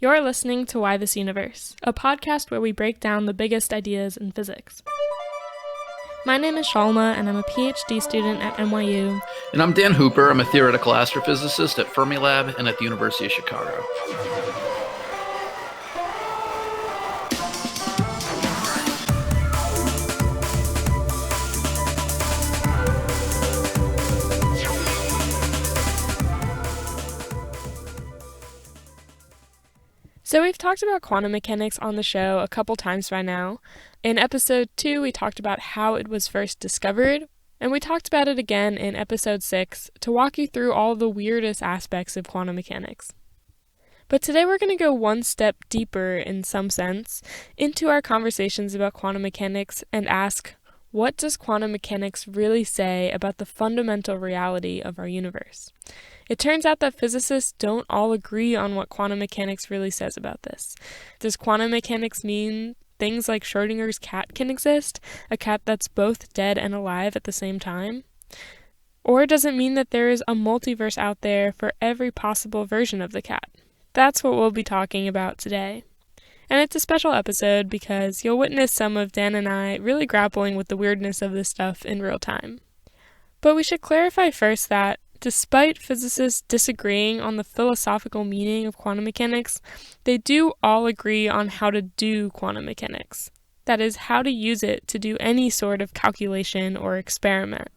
You're listening to Why This Universe, a podcast where we break down the biggest ideas in physics. My name is Shalma, and I'm a PhD student at NYU. And I'm Dan Hooper. I'm a theoretical astrophysicist at Fermilab and at the University of Chicago. So we've talked about quantum mechanics on the show a couple times by now. In episode 2, we talked about how it was first discovered, and we talked about it again in episode 6 to walk you through all the weirdest aspects of quantum mechanics. But today we're going to go one step deeper, in some sense, into our conversations about quantum mechanics and ask, what does quantum mechanics really say about the fundamental reality of our universe? It turns out that physicists don't all agree on what quantum mechanics really says about this. Does quantum mechanics mean things like Schrodingers Cat can exist, a cat that's both dead and alive at the same time? Or does it mean that there is a multiverse out there for every possible version of the cat? That's what we'll be talking about today. And it's a special episode because you'll witness some of Dan and I really grappling with the weirdness of this stuff in real time. But we should clarify first that despite physicists disagreeing on the philosophical meaning of quantum mechanics, they do all agree on how to do quantum mechanics. That is, how to use it to do any sort of calculation or experiment.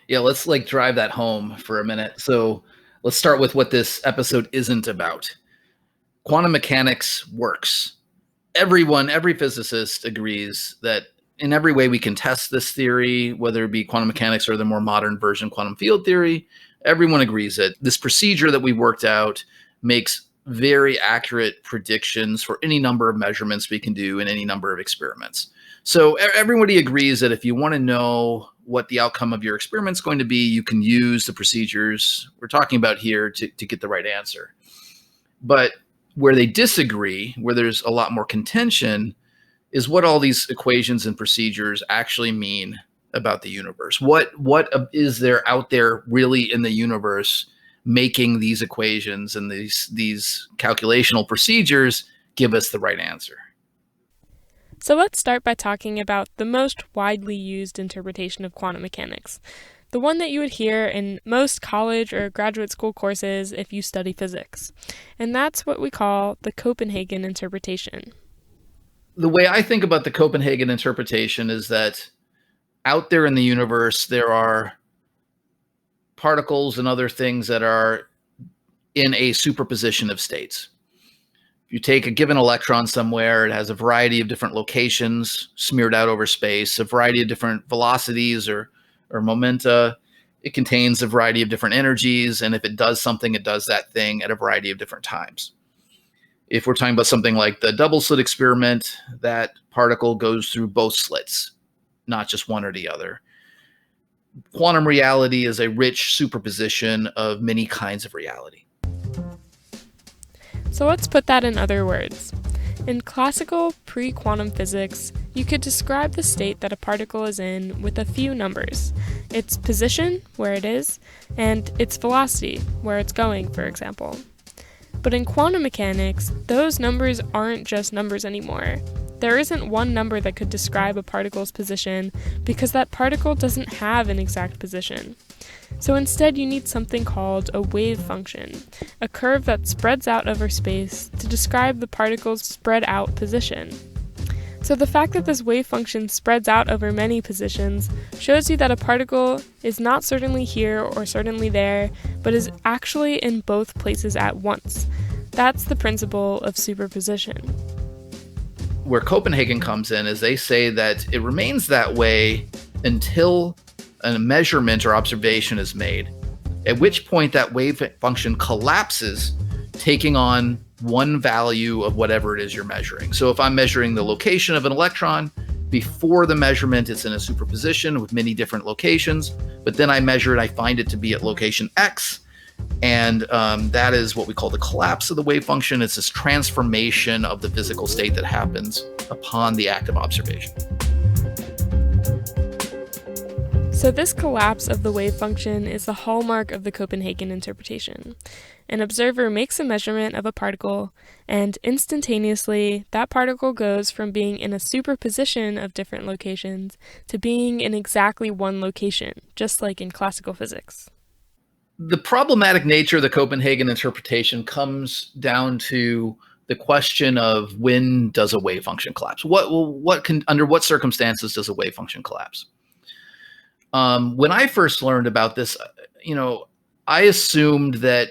Yeah, let's drive that home for a minute. So let's start with what this episode isn't about. Quantum mechanics works. Every physicist agrees that in every way we can test this theory, whether it be quantum mechanics or the more modern version quantum field theory, everyone agrees that this procedure that we worked out makes very accurate predictions for any number of measurements we can do in any number of experiments. So everybody agrees that if you want to know what the outcome of your experiment is going to be, you can use the procedures we're talking about here to get the right answer. But where they disagree, where there's a lot more contention, is what all these equations and procedures actually mean about the universe. What is there out there really in the universe making these equations and these calculational procedures give us the right answer? So let's start by talking about the most widely used interpretation of quantum mechanics, the one that you would hear in most college or graduate school courses if you study physics. And that's what we call the Copenhagen Interpretation. The way I think about the Copenhagen Interpretation is that out there in the universe, there are particles and other things that are in a superposition of states. If you take a given electron somewhere, it has a variety of different locations smeared out over space, a variety of different velocities or momenta. It contains a variety of different energies, and if it does something, it does that thing at a variety of different times. If we're talking about something like the double slit experiment, that particle goes through both slits, not just one or the other. Quantum reality is a rich superposition of many kinds of reality. So let's put that in other words. In classical pre-quantum physics, you could describe the state that a particle is in with a few numbers: its position, where it is, and its velocity, where it's going, for example. But in quantum mechanics, those numbers aren't just numbers anymore. There isn't one number that could describe a particle's position because that particle doesn't have an exact position. So instead, you need something called a wave function, a curve that spreads out over space to describe the particle's spread out position. So the fact that this wave function spreads out over many positions shows you that a particle is not certainly here or certainly there, but is actually in both places at once. That's the principle of superposition. Where Copenhagen comes in is they say that it remains that way until a measurement or observation is made, at which point that wave function collapses, taking on one value of whatever it is you're measuring. So if I'm measuring the location of an electron, before the measurement, it's in a superposition with many different locations, but then I measure it, I find it to be at location X, and that is what we call the collapse of the wave function. It's this transformation of the physical state that happens upon the act of observation. So this collapse of the wave function is the hallmark of the Copenhagen interpretation. An observer makes a measurement of a particle, and instantaneously, that particle goes from being in a superposition of different locations to being in exactly one location, just like in classical physics. The problematic nature of the Copenhagen interpretation comes down to the question of when does a wave function collapse? Under what circumstances does a wave function collapse? When I first learned about this, I assumed that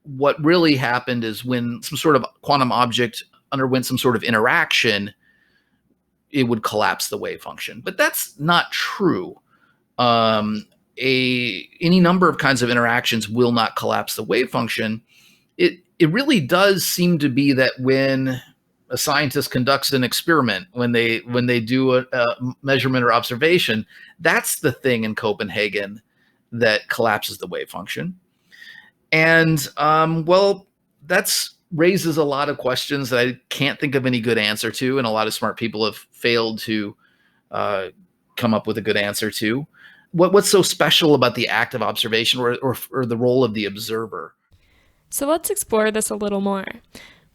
what really happened is when some sort of quantum object underwent some sort of interaction, it would collapse the wave function. But that's not true. Any number of kinds of interactions will not collapse the wave function. It really does seem to be that when a scientist conducts an experiment, when they do a measurement or observation, that's the thing in Copenhagen that collapses the wave function. And that's raises a lot of questions that I can't think of any good answer to, and a lot of smart people have failed to come up with a good answer to. What's so special about the act of observation or the role of the observer? So let's explore this a little more.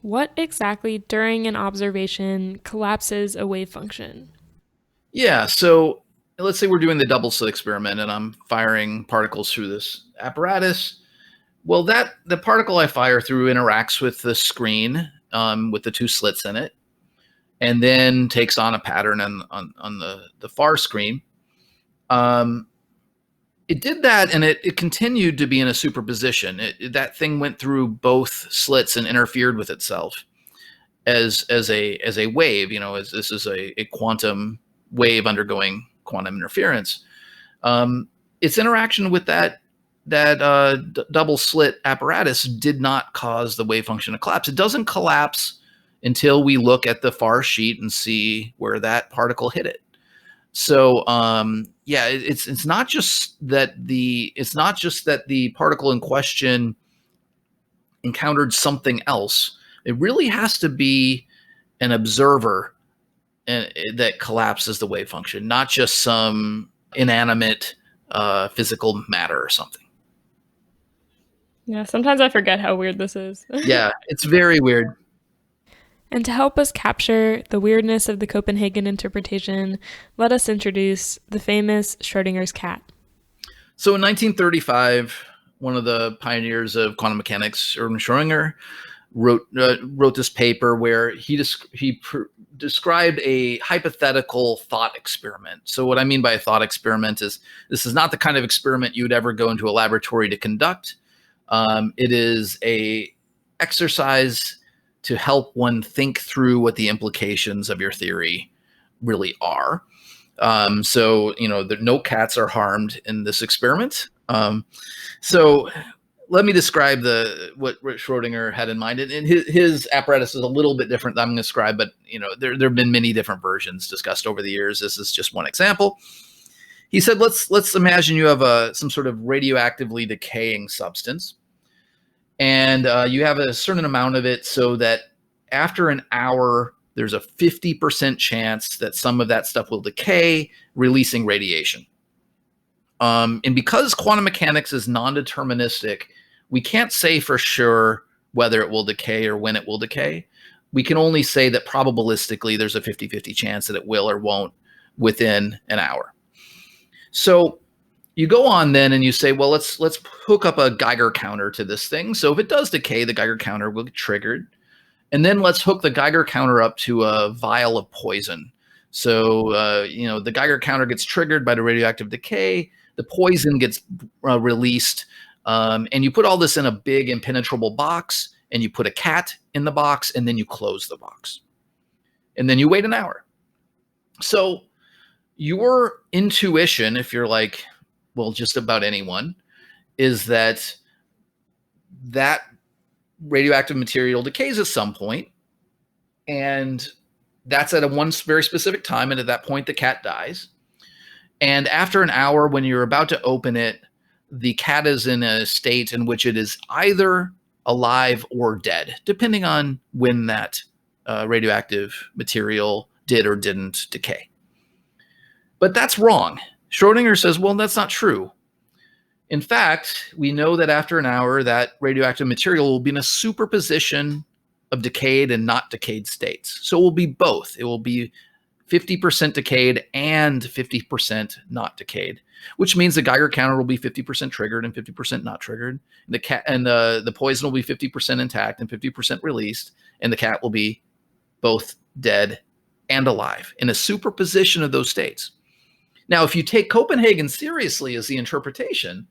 What exactly during an observation collapses a wave function? Yeah, so let's say we're doing the double slit experiment and I'm firing particles through this apparatus. Well, the particle I fire through interacts with the screen with the two slits in it, and then takes on a pattern on the far screen. It did that, and it continued to be in a superposition. That thing went through both slits and interfered with itself as a wave. As this is a quantum wave undergoing quantum interference. Its interaction with that double slit apparatus did not cause the wave function to collapse. It doesn't collapse until we look at the far sheet and see where that particle hit it. So it's not just that the particle in question encountered something else. It really has to be an observer that collapses the wave function, not just some inanimate physical matter or something. Yeah, sometimes I forget how weird this is. Yeah, it's very weird. And to help us capture the weirdness of the Copenhagen interpretation, let us introduce the famous Schrodinger's cat. So in 1935, one of the pioneers of quantum mechanics, Erwin Schrödinger, wrote this paper where he described a hypothetical thought experiment. So what I mean by a thought experiment is this is not the kind of experiment you would ever go into a laboratory to conduct. It is a exercise to help one think through what the implications of your theory really are. So no cats are harmed in this experiment. So let me describe what Schrödinger had in mind. And his apparatus is a little bit different than I'm going to describe, but there have been many different versions discussed over the years. This is just one example. He said, let's imagine you have some sort of radioactively decaying substance. And you have a certain amount of it so that after an hour, there's a 50% chance that some of that stuff will decay, releasing radiation. And because quantum mechanics is non-deterministic, we can't say for sure whether it will decay or when it will decay. We can only say that probabilistically there's a 50-50 chance that it will or won't within an hour. So you go on then and you say, well, let's hook up a Geiger counter to this thing. So if it does decay, the Geiger counter will get triggered. And then let's hook the Geiger counter up to a vial of poison. So, the Geiger counter gets triggered by the radioactive decay. The poison gets released. And you put all this in a big impenetrable box, and you put a cat in the box, and then you close the box. And then you wait an hour. So your intuition, if you're like, well, just about anyone, is that radioactive material decays at some point, and that's at one very specific time, and at that point the cat dies. And after an hour, when you're about to open it, the cat is in a state in which it is either alive or dead, depending on when that radioactive material did or didn't decay. But that's wrong. Schrodinger says, well, that's not true. In fact, we know that after an hour, that radioactive material will be in a superposition of decayed and not decayed states. So it will be both. It will be 50% decayed and 50% not decayed, which means the Geiger counter will be 50% triggered and 50% not triggered. The poison will be 50% intact and 50% released, and the cat will be both dead and alive in a superposition of those states. Now, if you take Copenhagen seriously as the interpretation,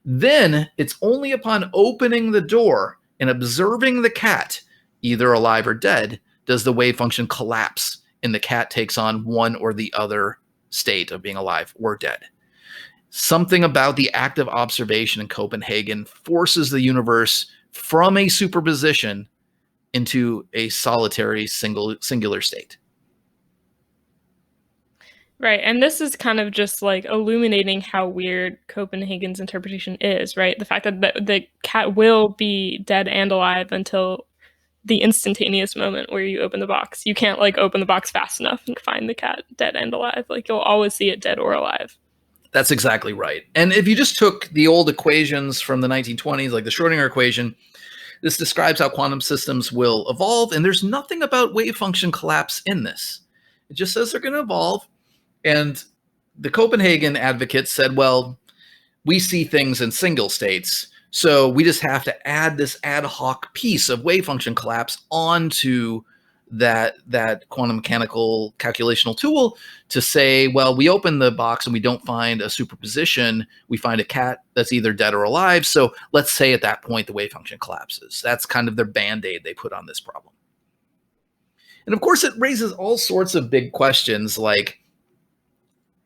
then it's only upon opening the door and observing the cat, either alive or dead, does the wave function collapse and the cat takes on one or the other state of being alive or dead. Something about the active observation in Copenhagen forces the universe from a superposition into a solitary singular state. Right. And this is kind of just like illuminating how weird Copenhagen's interpretation is, right? The fact that the cat will be dead and alive until the instantaneous moment where you open the box. You can't like open the box fast enough and find the cat dead and alive. Like you'll always see it dead or alive. That's exactly right. And if you just took the old equations from the 1920s, like the Schrodinger equation, this describes how quantum systems will evolve. And there's nothing about wave function collapse in this. It just says they're going to evolve. And the Copenhagen advocates said, well, we see things in single states, so we just have to add this ad hoc piece of wave function collapse onto that quantum mechanical calculational tool to say, well, we open the box and we don't find a superposition. We find a cat that's either dead or alive. So let's say at that point the wave function collapses. That's kind of their Band-Aid they put on this problem. And of course, it raises all sorts of big questions like,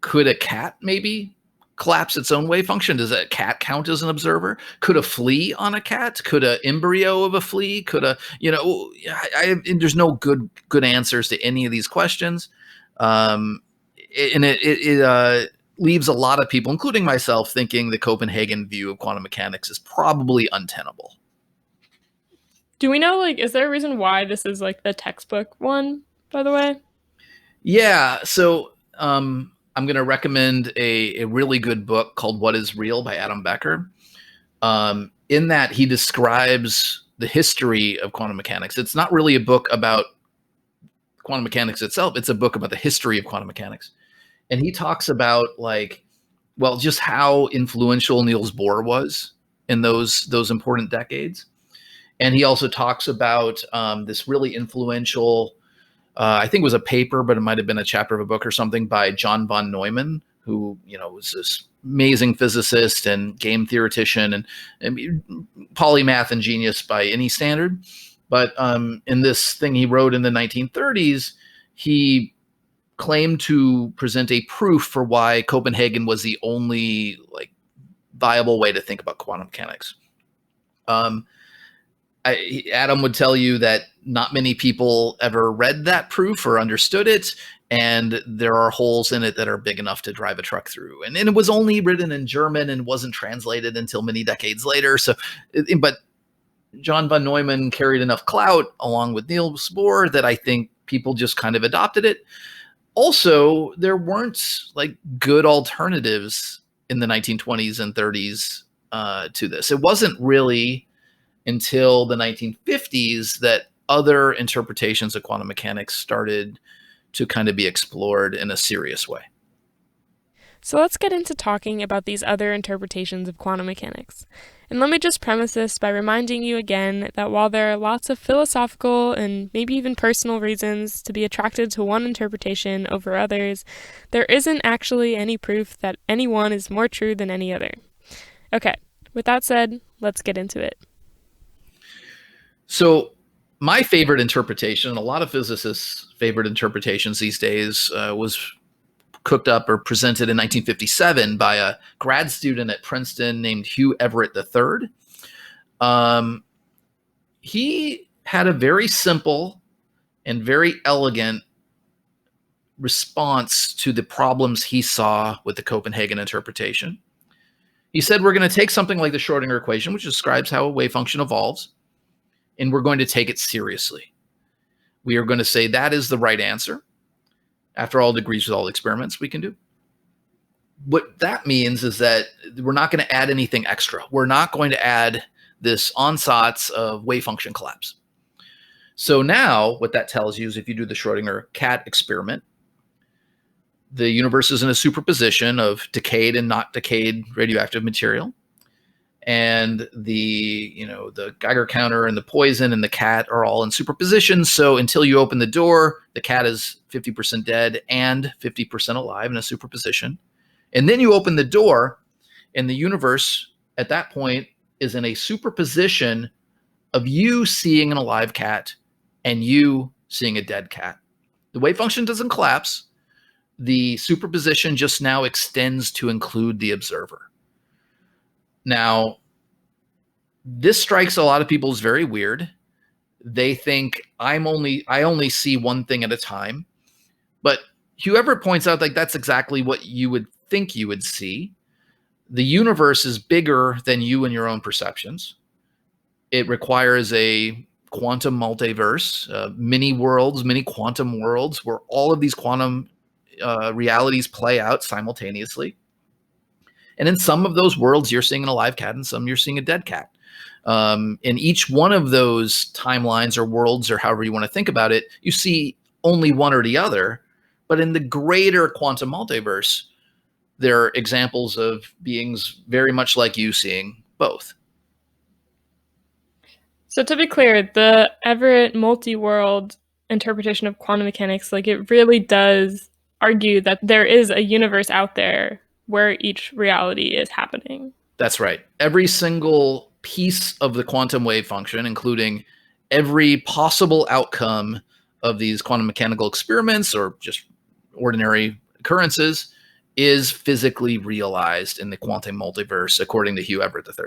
could a cat maybe collapse its own wave function? Does a cat count as an observer? Could a flea on a cat? Could an embryo of a flea? Could a, there's no good answers to any of these questions. And it leaves a lot of people, including myself, thinking the Copenhagen view of quantum mechanics is probably untenable. Do we know, like, is there a reason why this is like the textbook one, by the way? Yeah. So, I'm going to recommend a really good book called What is Real by Adam Becker. In that, he describes the history of quantum mechanics. It's not really a book about quantum mechanics itself. It's a book about the history of quantum mechanics. And he talks about just how influential Niels Bohr was in those important decades. And he also talks about this really influential I think it was a paper, but it might have been a chapter of a book or something by John von Neumann, who, was this amazing physicist and game theoretician and polymath and genius by any standard. But in this thing he wrote in the 1930s, he claimed to present a proof for why Copenhagen was the only viable way to think about quantum mechanics. Adam would tell you that not many people ever read that proof or understood it, and there are holes in it that are big enough to drive a truck through. And it was only written in German and wasn't translated until many decades later. But John von Neumann carried enough clout along with Niels Bohr that I think people just kind of adopted it. Also, there weren't good alternatives in the 1920s and 30s to this. It wasn't really until the 1950s that other interpretations of quantum mechanics started to kind of be explored in a serious way. So let's get into talking about these other interpretations of quantum mechanics. And let me just premise this by reminding you again that while there are lots of philosophical and maybe even personal reasons to be attracted to one interpretation over others, there isn't actually any proof that any one is more true than any other. Okay, with that said, let's get into it. So my favorite interpretation, a lot of physicists' favorite interpretations these days, was cooked up or presented in 1957 by a grad student at Princeton named Hugh Everett III. He had a very simple and very elegant response to the problems he saw with the Copenhagen interpretation. He said, we're going to take something like the Schrodinger equation, which describes how a wave function evolves, and we're going to take it seriously. We are going to say that is the right answer. After all, degrees with all experiments we can do. what that means is that we're not going to add anything extra. We're not going to add this ansatz of wave function collapse. So now what that tells you is if you do the Schrodinger cat experiment, the universe is in a superposition of decayed and not decayed radioactive material. And the Geiger counter and the poison and the cat are all in superposition. So until you open the door, the cat is 50% dead and 50% alive in a superposition. And then you open the door, and the universe at that point is in a superposition of you seeing an alive cat and you seeing a dead cat. The wave function doesn't collapse. The superposition just now extends to include the observer. Now, this strikes a lot of people as very weird. They think I only see one thing at a time. But whoever points out, like, that's exactly what you would think you would see. The universe is bigger than you and your own perceptions. It requires a quantum multiverse, many worlds, many quantum worlds, where all of these quantum realities play out simultaneously. And in some of those worlds, you're seeing an alive cat, and some you're seeing a dead cat. In each one of those timelines or worlds, or however you want to think about it, you see only one or the other. But in the greater quantum multiverse, there are examples of beings very much like you seeing both. So to be clear, the Everett multi-world interpretation of quantum mechanics, like, it really does argue that there is a universe out there where each reality is happening. That's right. Every single piece of the quantum wave function, including every possible outcome of these quantum mechanical experiments or just ordinary occurrences, is physically realized in the quantum multiverse, according to Hugh Everett III.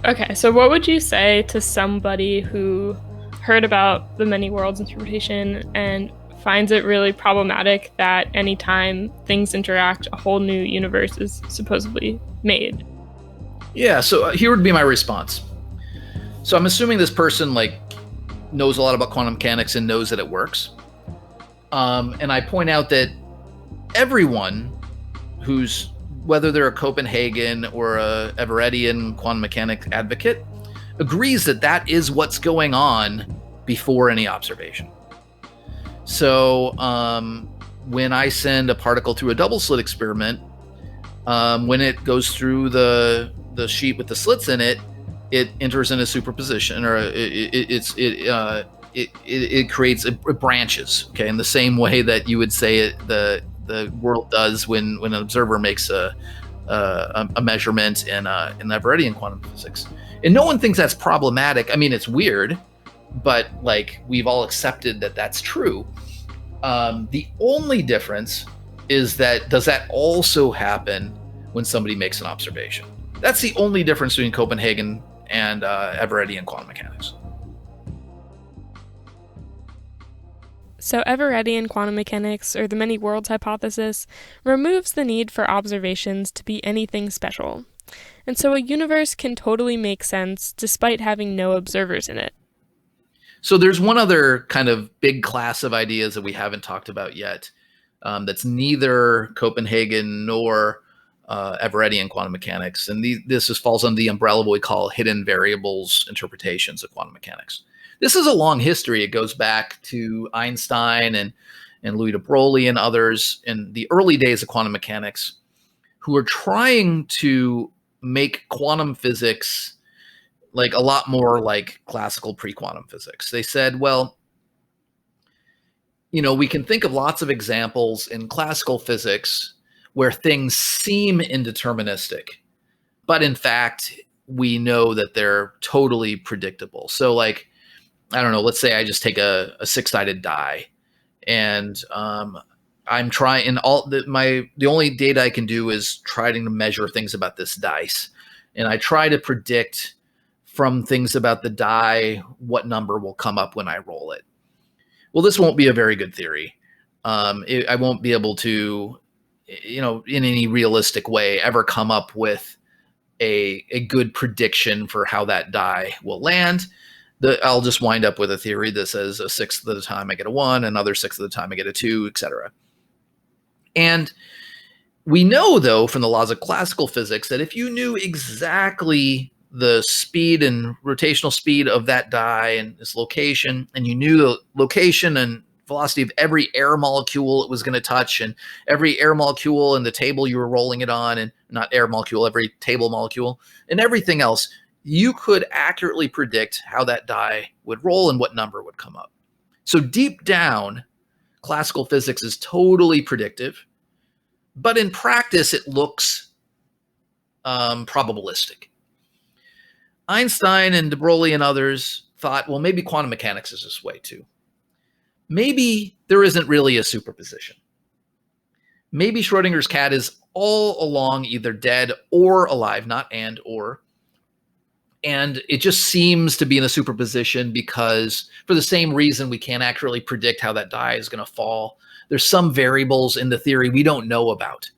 Okay, so what would you say to somebody who heard about the many worlds interpretation and finds it really problematic that anytime things interact, a whole new universe is supposedly made? Yeah, so here would be my response. So I'm assuming this person knows a lot about quantum mechanics and knows that it works. And I point out that everyone who's, whether they're a Copenhagen or a Everettian quantum mechanics advocate, agrees that that is what's going on before any observation. So when I send a particle through a double slit experiment, when it goes through the sheet with the slits in it, it enters in a superposition, or it creates, it branches, okay, in the same way that you would say the world does when an observer makes a measurement in Everettian quantum physics. And no one thinks that's problematic. I mean, it's weird, but we've all accepted that that's true. The only difference is that, does that also happen when somebody makes an observation? That's the only difference between Copenhagen and Everettian quantum mechanics. So Everettian quantum mechanics, or the many worlds hypothesis, removes the need for observations to be anything special. And so a universe can totally make sense despite having no observers in it. So there's one other kind of big class of ideas that we haven't talked about yet, that's neither Copenhagen nor Everettian quantum mechanics. And this falls under the umbrella of what we call hidden variables interpretations of quantum mechanics. This is a long history. It goes back to Einstein and Louis de Broglie and others in the early days of quantum mechanics, who were trying to make quantum physics a lot more like classical pre-quantum physics. They said, well, we can think of lots of examples in classical physics where things seem indeterministic, but in fact, we know that they're totally predictable. So I don't know, let's say I just take a six-sided die, and I'm trying, and the only data I can do is trying to measure things about this dice. And I try to predict from things about the die what number will come up when I roll it. Well, this won't be a very good theory. I won't be able to, in any realistic way, ever come up with a good prediction for how that die will land. I'll just wind up with a theory that says a sixth of the time I get a 1, another sixth of the time I get a 2, etc. And we know, though, from the laws of classical physics that if you knew exactly the speed and rotational speed of that die and its location, and you knew the location and velocity of every air molecule it was going to touch, and every air molecule in the table you were rolling it on, and not air molecule, every table molecule, and everything else, you could accurately predict how that die would roll and what number would come up. So deep down, classical physics is totally predictive, but in practice, it looks probabilistic. Einstein and de Broglie and others thought, well, maybe quantum mechanics is this way too. Maybe there isn't really a superposition. Maybe Schrodinger's cat is all along either dead or alive, not and or. And it just seems to be in a superposition because for the same reason we can't accurately predict how that die is going to fall. There's some variables in the theory we don't know about.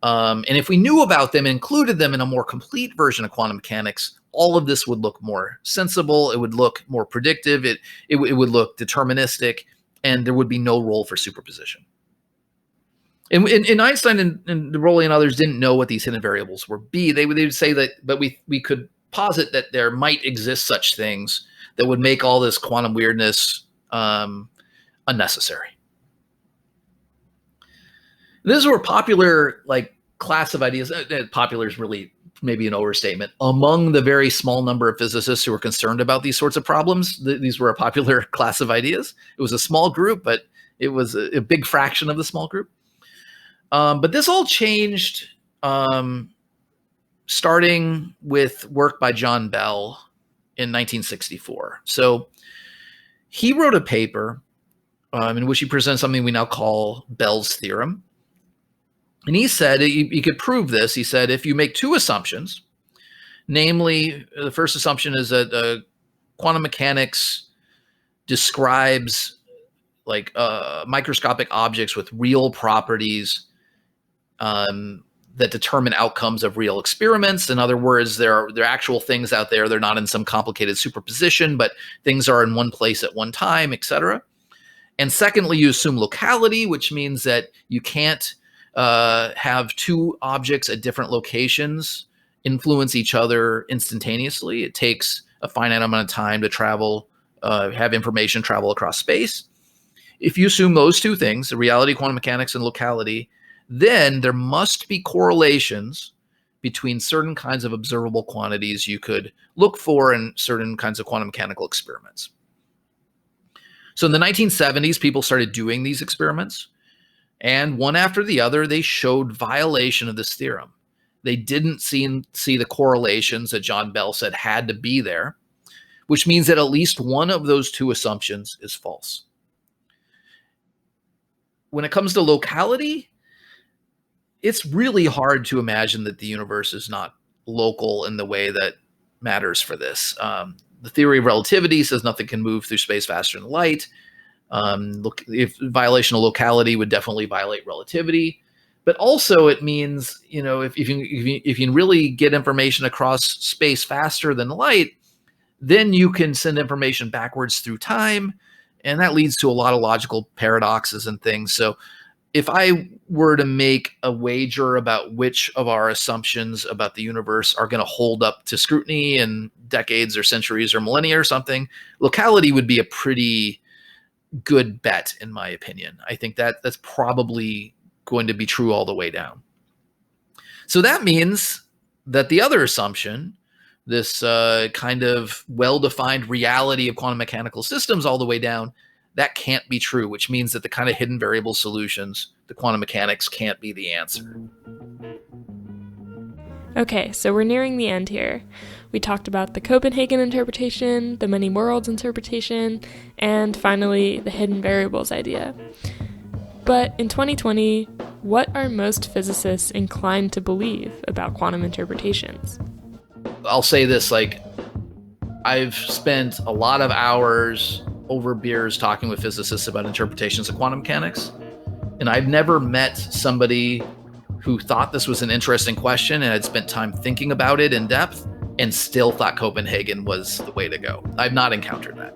And if we knew about them and included them in a more complete version of quantum mechanics, all of this would look more sensible. It would look more predictive. It would look deterministic, and there would be no role for superposition. And Einstein and de Broglie and others didn't know what these hidden variables were. They would say that, but we could posit that there might exist such things that would make all this quantum weirdness unnecessary. These were popular, like, class of ideas. Popular is really maybe an overstatement. Among the very small number of physicists who were concerned about these sorts of problems, these were a popular class of ideas. It was a small group, but it was a big fraction of the small group. But this all changed starting with work by John Bell in 1964. So he wrote a paper in which he presents something we now call Bell's theorem. And he said he could prove this. He said if you make two assumptions, namely, the first assumption is that quantum mechanics describes like microscopic objects with real properties that determine outcomes of real experiments. In other words, there are actual things out there. They're not in some complicated superposition, but things are in one place at one time, etc. And secondly, you assume locality, which means that you can't have two objects at different locations influence each other instantaneously. It takes a finite amount of time to travel, have information travel across space. If you assume those two things, the reality of quantum mechanics and locality, then there must be correlations between certain kinds of observable quantities you could look for in certain kinds of quantum mechanical experiments. So in the 1970s, people started doing these experiments. And one after the other, they showed violation of this theorem. They didn't see the correlations that John Bell said had to be there, which means that at least one of those two assumptions is false. When it comes to locality, it's really hard to imagine that the universe is not local in the way that matters for this. The theory of relativity says nothing can move through space faster than light. If violation of locality would definitely violate relativity, but also it means, if you can really get information across space faster than light, then you can send information backwards through time, and that leads to a lot of logical paradoxes and things. So if I were to make a wager about which of our assumptions about the universe are going to hold up to scrutiny in decades or centuries or millennia or something, locality would be a pretty good bet, in my opinion. I think that's probably going to be true all the way down. So that means that the other assumption, this kind of well-defined reality of quantum mechanical systems all the way down, that can't be true, which means that the kind of hidden variable solutions, the quantum mechanics, can't be the answer. Okay, so we're nearing the end here. We talked about the Copenhagen Interpretation, the many worlds interpretation, and finally the hidden variables idea. But in 2020, what are most physicists inclined to believe about quantum interpretations? I'll say this, I've spent a lot of hours over beers talking with physicists about interpretations of quantum mechanics, and I've never met somebody who thought this was an interesting question and had spent time thinking about it in depth and still thought Copenhagen was the way to go. I've not encountered that.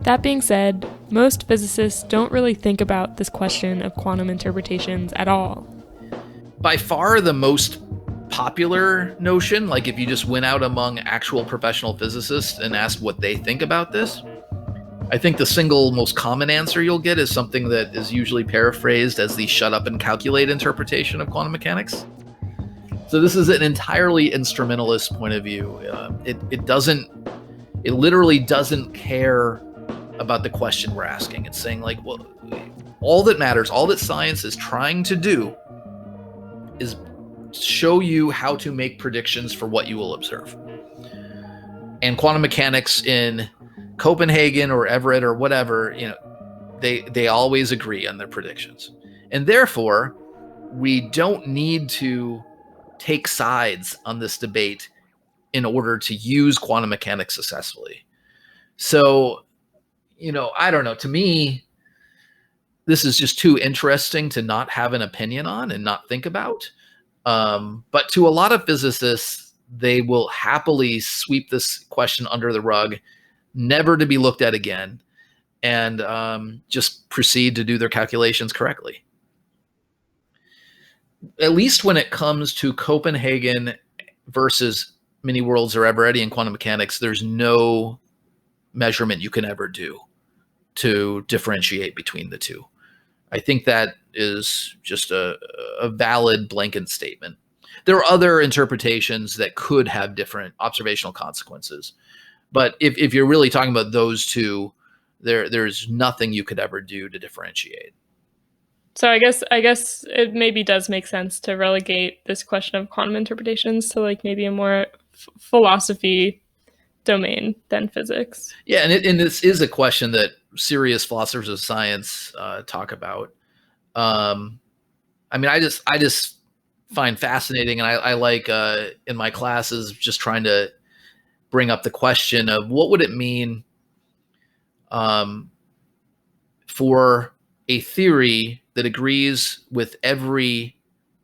That being said, most physicists don't really think about this question of quantum interpretations at all. By far the most popular notion, like if you just went out among actual professional physicists and asked what they think about this, I think the single most common answer you'll get is something that is usually paraphrased as the shut up and calculate interpretation of quantum mechanics. So this is an entirely instrumentalist point of view. It literally doesn't care about the question we're asking. It's saying like, well, all that matters, all that science is trying to do is show you how to make predictions for what you will observe. And quantum mechanics in Copenhagen or Everett or whatever, they always agree on their predictions. And therefore, we don't need to take sides on this debate in order to use quantum mechanics successfully. So, I don't know. To me, this is just too interesting to not have an opinion on and not think about. But to a lot of physicists, they will happily sweep this question under the rug, never to be looked at again, and just proceed to do their calculations correctly. At least when it comes to Copenhagen versus many worlds or Everettian quantum mechanics, there's no measurement you can ever do to differentiate between the two. I think that is just a valid blanket statement. There are other interpretations that could have different observational consequences. But if you're really talking about those two, there's nothing you could ever do to differentiate. So I guess it maybe does make sense to relegate this question of quantum interpretations to like maybe a more philosophy domain than physics. Yeah, and this is a question that serious philosophers of science talk about. I just find fascinating, and I like in my classes just trying to bring up the question of what would it mean for a theory that agrees with every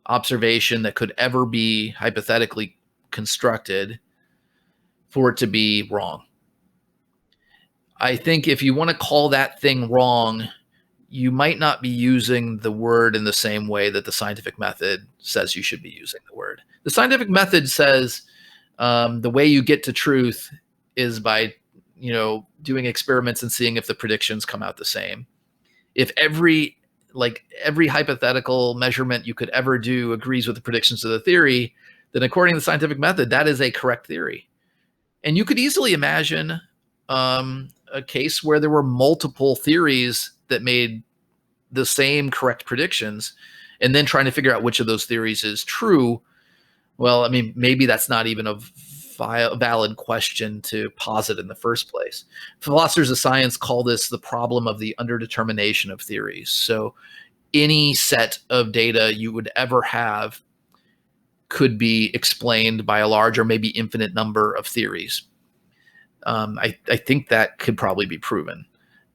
observation that could ever be hypothetically constructed for it to be wrong. I think if you want to call that thing wrong, you might not be using the word in the same way that the scientific method says you should be using the word. The scientific method says the way you get to truth is by, doing experiments and seeing if the predictions come out the same. If every hypothetical measurement you could ever do agrees with the predictions of the theory, then according to the scientific method, that is a correct theory. And you could easily imagine a case where there were multiple theories that made the same correct predictions, and then trying to figure out which of those theories is true. Well, maybe that's not even a valid question to posit in the first place. Philosophers of science call this the problem of the underdetermination of theories. So any set of data you would ever have could be explained by a large or maybe infinite number of theories. I think that could probably be proven.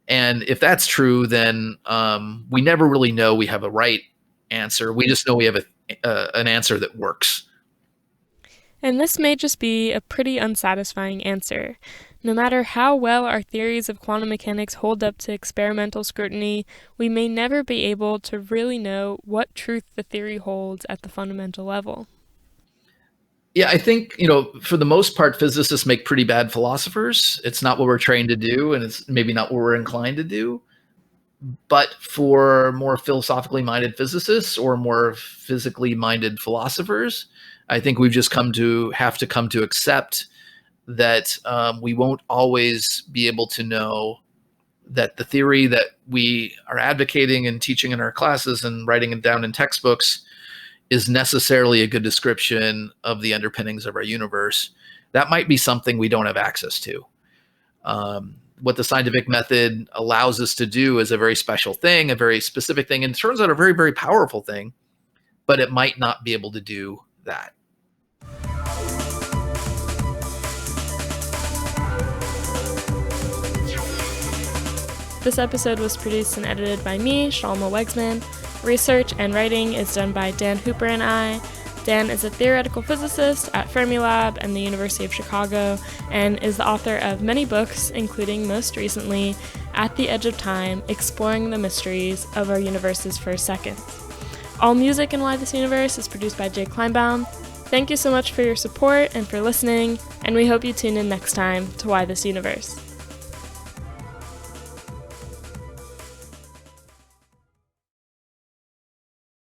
And if that's true, then we never really know we have a right answer. We just know we have an answer that works. And this may just be a pretty unsatisfying answer. No matter how well our theories of quantum mechanics hold up to experimental scrutiny, we may never be able to really know what truth the theory holds at the fundamental level. Yeah, I think, for the most part, physicists make pretty bad philosophers. It's not what we're trained to do, and it's maybe not what we're inclined to do. But for more philosophically minded physicists or more physically minded philosophers, I think we've just come to accept that we won't always be able to know that the theory that we are advocating and teaching in our classes and writing it down in textbooks is necessarily a good description of the underpinnings of our universe. That might be something we don't have access to. What the scientific method allows us to do is a very special thing, a very specific thing, and it turns out a very, very powerful thing, but it might not be able to do that. This episode was produced and edited by me, Shalma Wegsman. Research and writing is done by Dan Hooper and I. Dan is a theoretical physicist at Fermilab and the University of Chicago, and is the author of many books, including most recently, At the Edge of Time, Exploring the Mysteries of Our Universe's First Seconds. All music in Why This Universe is produced by Jake Kleinbaum. Thank you so much for your support and for listening, and we hope you tune in next time to Why This Universe.